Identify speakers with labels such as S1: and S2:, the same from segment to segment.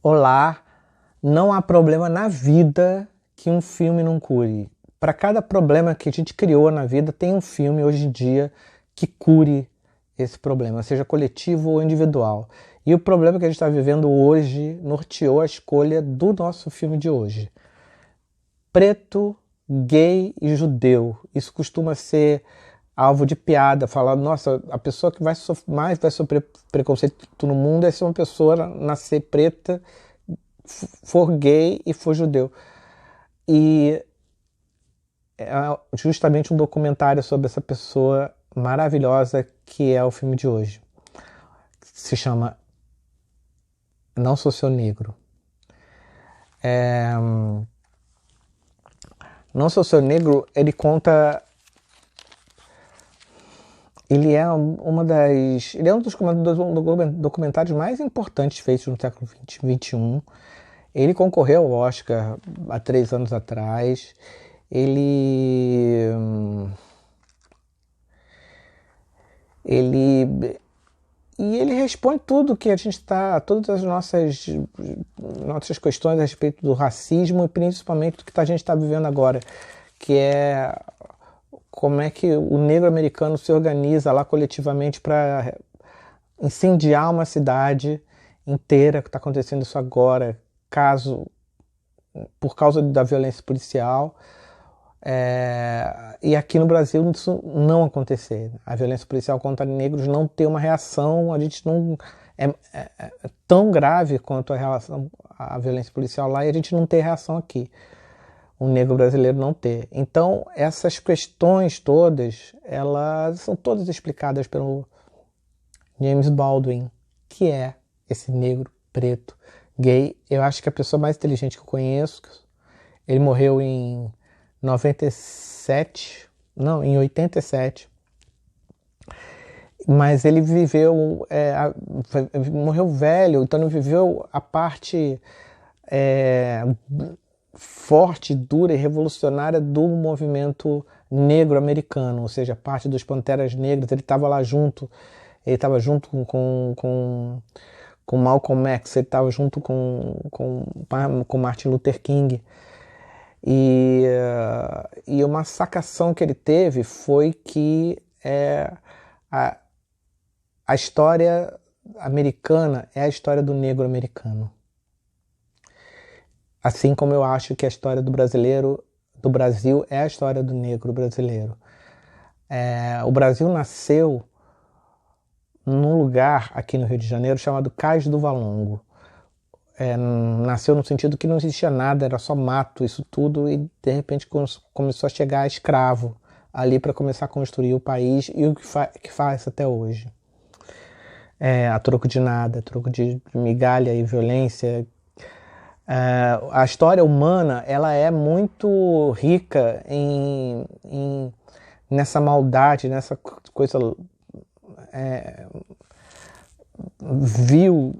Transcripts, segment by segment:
S1: Olá, não há problema na vida que um filme não cure. Para cada problema que a gente criou na vida, tem um filme hoje em dia que cure esse problema, seja coletivo ou individual. E o problema que a gente está vivendo hoje norteou a escolha do nosso filme de hoje. Preto, gay e judeu. Isso costuma ser alvo de piada, falar, nossa, a pessoa que mais vai sofrer preconceito no mundo é se uma pessoa nascer preta, for gay e for judeu. E é justamente um documentário sobre essa pessoa maravilhosa que é o filme de hoje. Se chama Não Sou Seu Negro. Não Sou Seu Negro, ele conta... Ele é ele é um dos documentários mais importantes feitos no século XXI. Ele concorreu ao Oscar há 3 anos atrás. Ele responde tudo que a gente está, todas as nossas questões a respeito do racismo e principalmente do que a gente está vivendo agora, que é como é que o negro americano se organiza lá coletivamente para incendiar uma cidade inteira, que está acontecendo isso agora, por causa da violência policial. E aqui no Brasil isso não acontecer. A violência policial contra negros não ter uma reação, a gente não é tão grave quanto a violência policial lá e a gente não ter reação aqui. O negro brasileiro não ter. Então, essas questões todas, elas são todas explicadas pelo James Baldwin, que é esse negro, preto, gay. Eu acho que é a pessoa mais inteligente que eu conheço. Ele morreu em 87. Mas ele viveu, morreu velho, então ele viveu a parte forte, dura e revolucionária do movimento negro americano, ou seja, parte dos Panteras Negras. Ele estava lá junto, ele estava junto com Malcolm X, ele estava junto com Martin Luther King. E uma sacação que ele teve foi que a história americana é a história do negro americano. Assim como eu acho que a história do Brasil é a história do negro brasileiro. O Brasil nasceu num lugar aqui no Rio de Janeiro chamado Cais do Valongo. Nasceu no sentido que não existia nada, era só mato, isso tudo, e de repente começou a chegar escravo ali para começar a construir o país e o que faz até hoje. A troco de nada, a troco de migalha e violência. A história humana, ela é muito rica nessa maldade, nessa coisa vil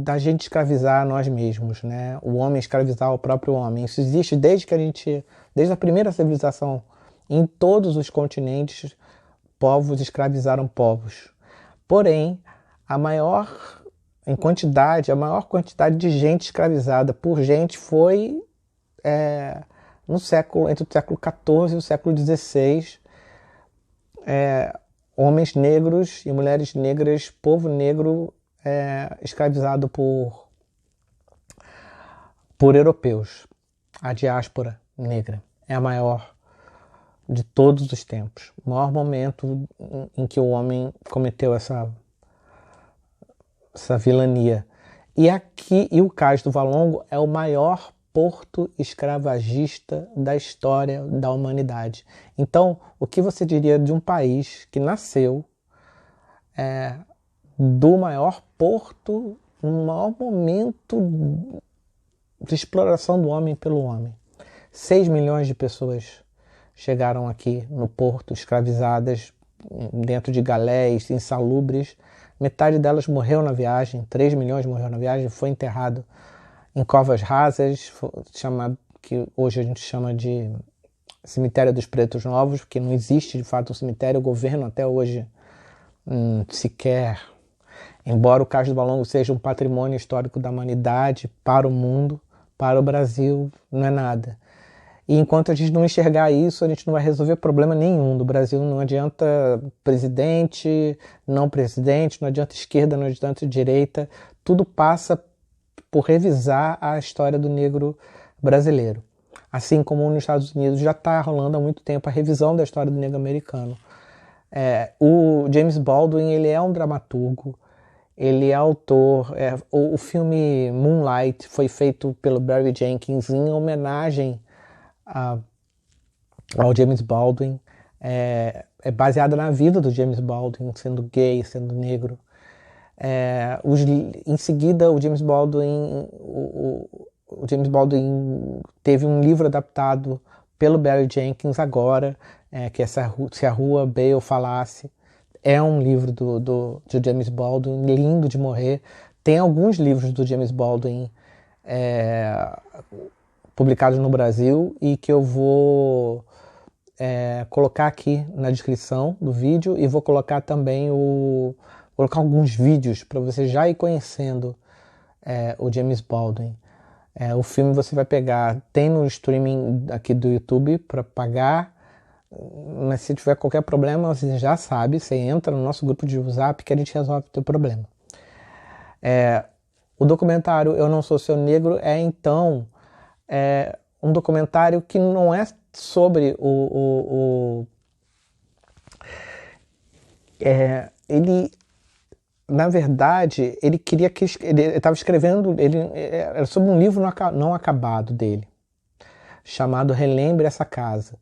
S1: da gente escravizar nós mesmos, né? O homem escravizar o próprio homem. Isso existe desde a primeira civilização. Em todos os continentes, povos escravizaram povos. Porém, a maior quantidade de gente escravizada por gente foi entre o século XIV e o século XVI. Homens negros e mulheres negras, povo negro escravizado por europeus. A diáspora negra é a maior de todos os tempos. O maior momento em que o homem cometeu essa vilania. E o Cais do Valongo é o maior porto escravagista da história da humanidade. Então, o que você diria de um país que nasceu do maior porto, no maior momento de exploração do homem pelo homem? 6 milhões de pessoas chegaram aqui no porto, escravizadas, dentro de galés insalubres. Metade delas morreu na viagem, 3 milhões morreu na viagem, foi enterrado em covas rasas, que hoje a gente chama de cemitério dos pretos novos, porque não existe de fato um cemitério. O governo até hoje sequer Embora o Cais do Valongo seja um patrimônio histórico da humanidade para o mundo, para o Brasil não é nada. E enquanto a gente não enxergar isso, a gente não vai resolver problema nenhum do Brasil. Não adianta presidente, não presidente, não adianta esquerda, não adianta direita. Tudo passa por revisar a história do negro brasileiro. Assim como nos Estados Unidos já está rolando há muito tempo a revisão da história do negro americano. O James Baldwin, ele é um dramaturgo, ele é autor. O filme Moonlight foi feito pelo Barry Jenkins em homenagem ao James Baldwin. É baseada na vida do James Baldwin, sendo gay, sendo negro. Em seguida, o James Baldwin teve um livro adaptado pelo Barry Jenkins agora, que é Se a Rua Bale Falasse. É um livro do James Baldwin, lindo de morrer. Tem alguns livros do James Baldwin publicados no Brasil e que eu vou colocar aqui na descrição do vídeo, e vou colocar também colocar alguns vídeos para você já ir conhecendo o James Baldwin. O filme você vai pegar, tem no streaming aqui do YouTube para pagar, mas se tiver qualquer problema, você já sabe, você entra no nosso grupo de WhatsApp que a gente resolve o teu problema. O documentário Eu Não Sou Seu Negro então um documentário que não é sobre ele, na verdade, ele queria que ele estava escrevendo, era sobre um livro não acabado dele, chamado Relembre Essa Casa,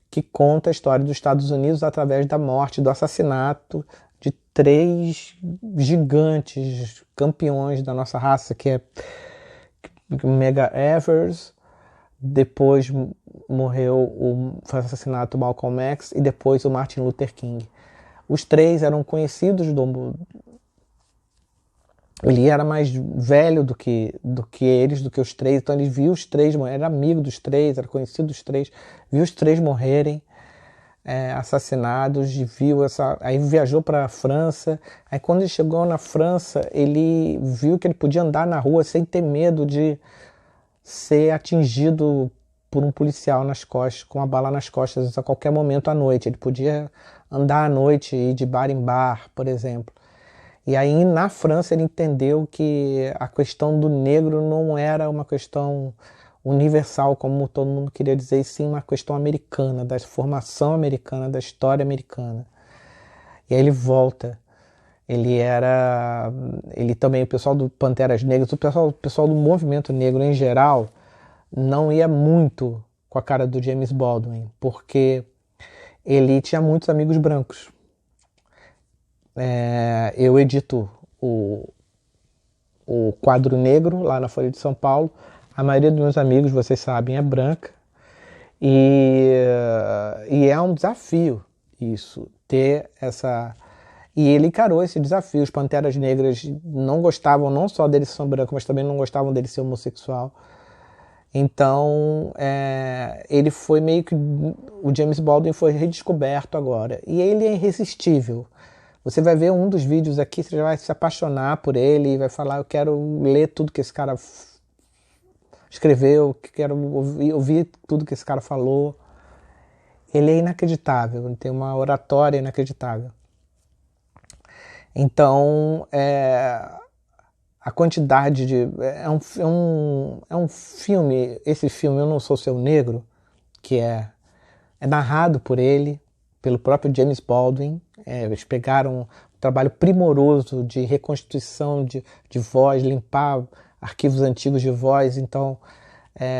S1: que conta a história dos Estados Unidos através da morte, do assassinato de 3 gigantes campeões da nossa raça, que é Medgar Evers, depois foi assassinado o Malcolm X e depois o Martin Luther King. Os 3 eram conhecidos ele era mais velho do que os 3, então ele viu os 3, era amigo dos 3, era conhecido dos 3, viu os 3 morrerem assassinados, aí viajou para a França. Aí quando ele chegou na França, ele viu que ele podia andar na rua sem ter medo de ser atingido por um policial nas costas, com uma bala nas costas a qualquer momento à noite. Ele podia andar à noite e ir de bar em bar, por exemplo. E aí na França ele entendeu que a questão do negro não era uma questão universal, como todo mundo queria dizer, e sim uma questão americana, da formação americana, da história americana. E aí ele volta. Ele também, o pessoal do Panteras Negras, o pessoal do movimento negro em geral, não ia muito com a cara do James Baldwin, porque ele tinha muitos amigos brancos. Eu edito o quadro negro lá na Folha de São Paulo. A maioria dos meus amigos, vocês sabem, é branca. E é um desafio isso, ter essa... E ele encarou esse desafio. Os Panteras Negras não gostavam não só dele ser branco, mas também não gostavam dele ser homossexual. Então, ele foi meio que... O James Baldwin foi redescoberto agora. E ele é irresistível. Você vai ver um dos vídeos aqui, você já vai se apaixonar por ele e vai falar, eu quero ler tudo que esse cara escreveu, quero ouvir tudo que esse cara falou. Ele é inacreditável, ele tem uma oratória inacreditável. Então, a quantidade de... É um filme, esse filme Eu Não Sou Seu Negro, que é narrado por ele, pelo próprio James Baldwin. Eles pegaram um trabalho primoroso de reconstituição de voz, limpar arquivos antigos de voz. Então,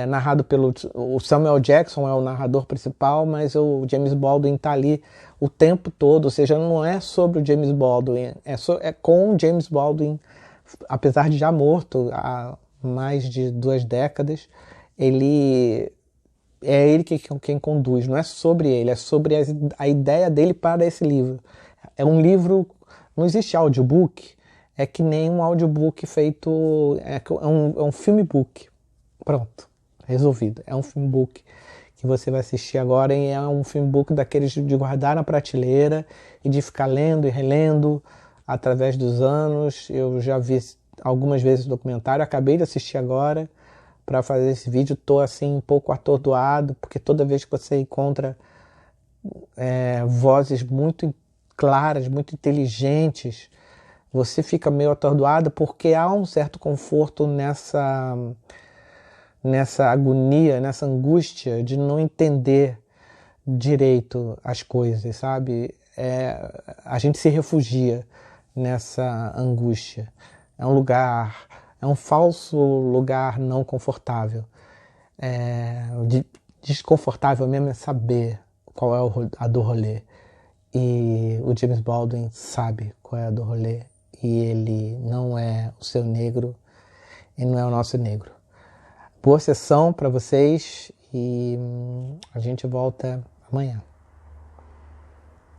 S1: narrado o Samuel Jackson é o narrador principal, mas o James Baldwin está ali o tempo todo, ou seja, não é sobre o James Baldwin, é com o James Baldwin, apesar de já morto há mais de 2 décadas, ele quem conduz, não é sobre ele, é sobre a ideia dele para esse livro. É um livro, não existe audiobook, é que nem um audiobook feito, é um filmbook, pronto, resolvido, é um filmbook que você vai assistir agora, e é um filmbook daqueles de guardar na prateleira e de ficar lendo e relendo através dos anos. Eu já vi algumas vezes o documentário, acabei de assistir agora para fazer esse vídeo. Estou assim um pouco atordoado, porque toda vez que você encontra vozes muito claras, muito inteligentes, você fica meio atordoado, porque há um certo conforto nessa agonia, nessa angústia de não entender direito as coisas, sabe? A gente se refugia nessa angústia. É um lugar, é um falso lugar não confortável. Desconfortável mesmo é saber qual é a do rolê. E o James Baldwin sabe qual é a do rolê. E ele não é o seu negro e não é o nosso negro. Boa sessão para vocês e a gente volta amanhã.